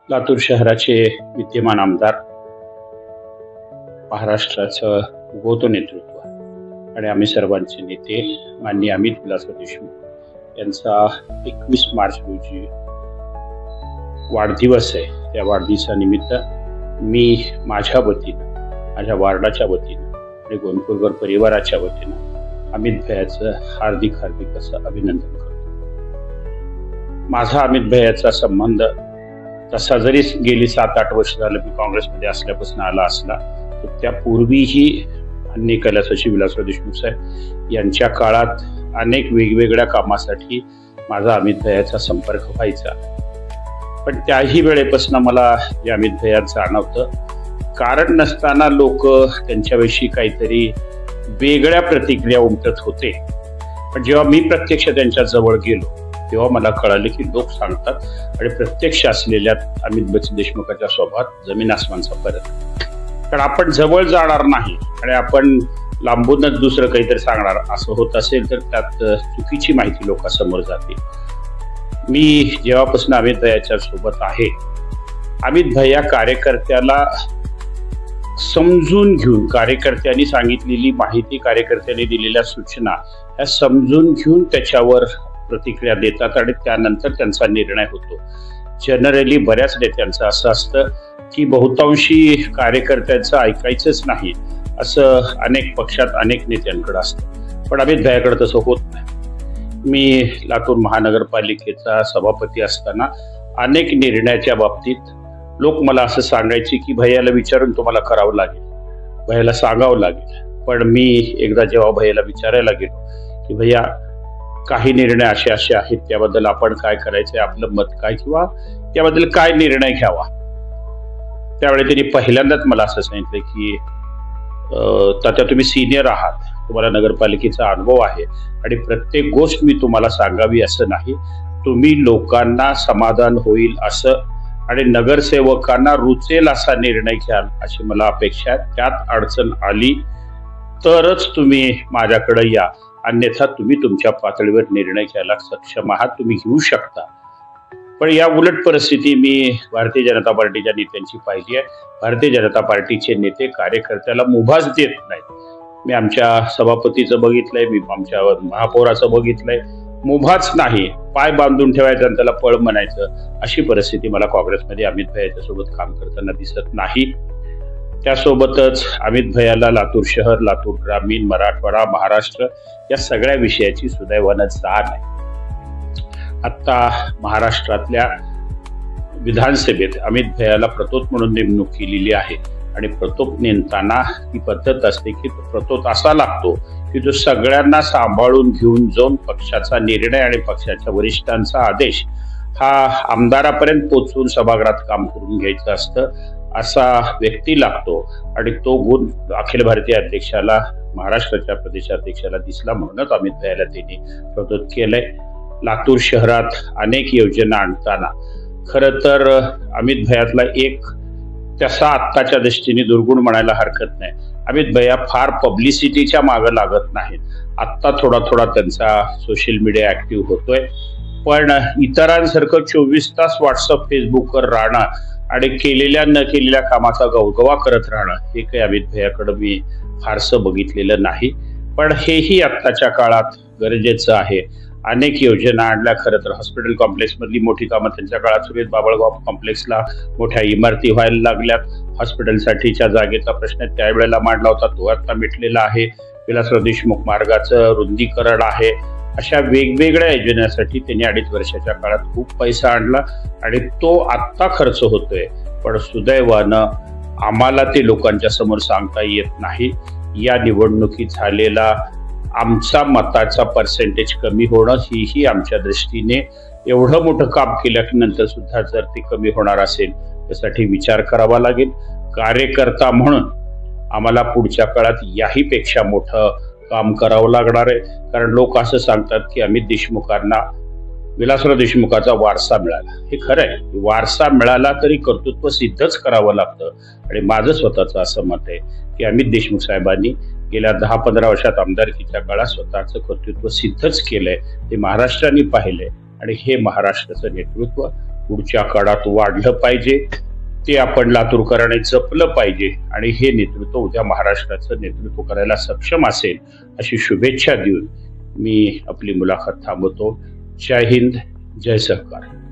लातूर शहराचे विद्यमान आमदार, महाराष्ट्राचं उगवतं नेतृत्व आणि आम्ही सर्वांचे नेते माननीय अमित विलासराव देशमुख यांचा 21 मार्च रोजी वाढदिवस आहे. त्या वाढदिवसानिमित्त मी माझ्या वतीनं, माझ्या वार्डाच्या वतीनं आणि गोंदपूरकर परिवाराच्या वतीनं अमित भैयाचं हार्दिक असं अभिनंदन करतो. माझा अमित भैयाचा संबंध तसा जरी गेली 7-8 वर्ष झालं मी काँग्रेसमध्ये असल्यापासून आला असला तर त्यापूर्वीही अन्य कैलासवासी विलासराव देशमुख साहेब यांच्या काळात अनेक वेगवेगळ्या कामासाठी माझा अमित भैयाचा संपर्क व्हायचा. पण त्याही वेळेपासून मला या अमित भैयात जाणवतं, कारण नसताना लोक त्यांच्याविषयी काहीतरी वेगळ्या प्रतिक्रिया उमटत होते. पण जेव्हा मी प्रत्यक्ष त्यांच्या जवळ गेलो तेव्हा मला कळालं की लोक सांगतात आणि प्रत्यक्ष असलेल्या अमित देशमुखाच्या स्वभावात जमीन आसमानचा फरक. कारण आपण जवळ जाणार नाही आणि आपण लांबूनच दुसरं काहीतरी सांगणार असं होत असेल तर त्यात चुकीची माहिती लोकांसमोर जाते. मी जेव्हापासून अमित भैयाच्या सोबत आहे, अमित भैया कार्यकर्त्याला समजून घेऊन, कार्यकर्त्यांनी सांगितलेली माहिती, कार्यकर्त्यांनी दिलेल्या सूचना ह्या समजून घेऊन त्याच्यावर प्रतिक्रिया देतात आणि त्यानंतर त्यांचा निर्णय होतो. जनरली बऱ्याच नेत्यांचं असं असतं की बहुतांशी कार्यकर्त्यांचं ऐकायचंच नाही, असं अनेक पक्षात अनेक नेत्यांकडे असतं. पण अमित भैयाकडे तसं होत नाही. मी लातूर महानगरपालिकेचा सभापती असताना अनेक निर्णयाच्या बाबतीत लोक मला असं सांगायचे की भैयाला विचारून तुम्हाला करावं लागेल, भैयाला सांगावं लागेल. पण मी एकदा जेव्हा भैयाला विचारायला गेलो की भैया काही निर्णय असे आहेत, त्याबद्दल आपण काय करायचंय, आपलं मत काय किंवा त्याबद्दल काय निर्णय घ्यावा, त्यावेळी त्यांनी पहिल्यांदाच मला असं सांगितलं की तात्या तुम्ही सिनियर आहात, तुम्हाला नगरपालिकेचा अनुभव आहे आणि प्रत्येक गोष्ट मी तुम्हाला सांगावी असं नाही, तुम्ही लोकांना समाधान होईल असं आणि नगरसेवकांना रुचेल असा निर्णय घ्याल अशी मला अपेक्षा आहे. त्यात अडचण आली तरच तुम्ही माझ्याकडे या, अन्यथा तुम्ही तुमच्या पातळीवर निर्णय घ्यायला सक्षम आहात, तुम्ही घेऊ शकता. पण या उलट परिस्थिती मी भारतीय जनता पार्टीच्या नेत्यांची पाहिली आहे. भारतीय जनता पार्टीचे नेते कार्यकर्त्याला मुभाच देत नाहीत. मी आमच्या सभापतीचं बघितलंय, मी आमच्या महापौराचं बघितलंय, मुभाच नाही, पाय बांधून ठेवायचं आणि त्याला पळ म्हणायचं, अशी परिस्थिती मला काँग्रेसमध्ये अमित भैयाच्या सोबत काम करताना दिसत नाही. त्यासोबतच अमित भैयाला लातूर शहर, लातूर ग्रामीण, मराठवाडा, महाराष्ट्र या सगळ्या विषयाची सुदैवानं जाण आहे. आता महाराष्ट्रातल्या विधानसभेत अमित भैयाला प्रतोद म्हणून नेमणूक केलेली आहे आणि प्रतोद नेमताना ही पद्धत असते की प्रतोद असा लागतो की जो सगळ्यांना सांभाळून घेऊन जाऊन पक्षाचा निर्णय आणि पक्षाच्या वरिष्ठांचा आदेश हा आमदारापर्यंत पोहोचवून सभागृहात काम करून घ्यायचं असतं, असा व्यक्ती लागतो. आणि तो गुण अखिल भारतीय अध्यक्षाला, महाराष्ट्राच्या प्रदेशाध्यक्षाला दिसला, म्हणूनच अमित भैयाला त्यांनी प्रतोद केलंय. लातूर शहरात अनेक योजना आणताना खरं तर अमित भैयातला एक तसा आत्ताच्या दृष्टीने दुर्गुण म्हणायला हरकत नाही. अमित भैया फार पब्लिसिटीच्या मागं लागत नाहीत. आत्ता थोडा त्यांचा सोशल मीडिया ऍक्टिव्ह होतोय, पण इतरांसारखं 24 तास व्हॉट्सअप, फेसबुकवर राहणं आणि केलेल्या न केलेल्या कामाचा गवगवा करत राहणं हे काही अमित भैयाकडे मी फारसं बघितलेलं नाही. पण हेही आत्ताच्या काळात गरजेचं आहे. अनेक योजना आणल्या. खरं तर हॉस्पिटल कॉम्प्लेक्स मधली मोठी कामं त्यांच्या काळात सुरू आहेत. बाबळगाव कॉम्प्लेक्सला मोठ्या इमारती व्हायला लागल्यात. हॉस्पिटलसाठीच्या जागेचा प्रश्न त्यावेळेला मांडला होता, तो आता मिटलेला आहे. विलासराव देशमुख मार्गाचं रुंदीकरण आहे. अशा वेगवेगळ्या योजनेसाठी त्यांनी 2.5 वर्षाच्या काळात खूप पैसा आणला आणि तो आत्ता खर्च होतोय. पण सुदैवानं आम्हाला ते लोकांच्या समोर सांगता येत नाही. या निवडणुकीत झालेला आमचा मताचा पर्सेंटेज कमी होणं हीही आमच्या दृष्टीने एवढं मोठं काम केल्यानंतर सुद्धा जर ते कमी होणार असेल त्यासाठी विचार करावा लागेल. कार्यकर्ता म्हणून आम्हाला पुढच्या काळात याहीपेक्षा मोठं काम करावं लागणार आहे. कारण लोक असं सांगतात की अमित देशमुखांना विलासराव देशमुखाचा वारसा मिळाला. हे खरं आहे, वारसा मिळाला तरी कर्तृत्व सिद्धच करावं लागतं. आणि माझं स्वतःचं असं मत आहे की अमित देशमुख साहेबांनी गेल्या 10-15 वर्षात आमदारकीच्या काळात स्वतःचं कर्तृत्व सिद्धच केलंय. ते महाराष्ट्राने पाहिलंय आणि हे महाराष्ट्राचं नेतृत्व पुढच्या काळात वाढलं पाहिजे. ते आपण लातूरकरांनी जपलं पाहिजे आणि हे नेतृत्व उद्या महाराष्ट्राचं नेतृत्व करायला सक्षम असेल अशी शुभेच्छा देऊन मी आपली मुलाखत थांबवतो. जय हिंद, जय सहकार.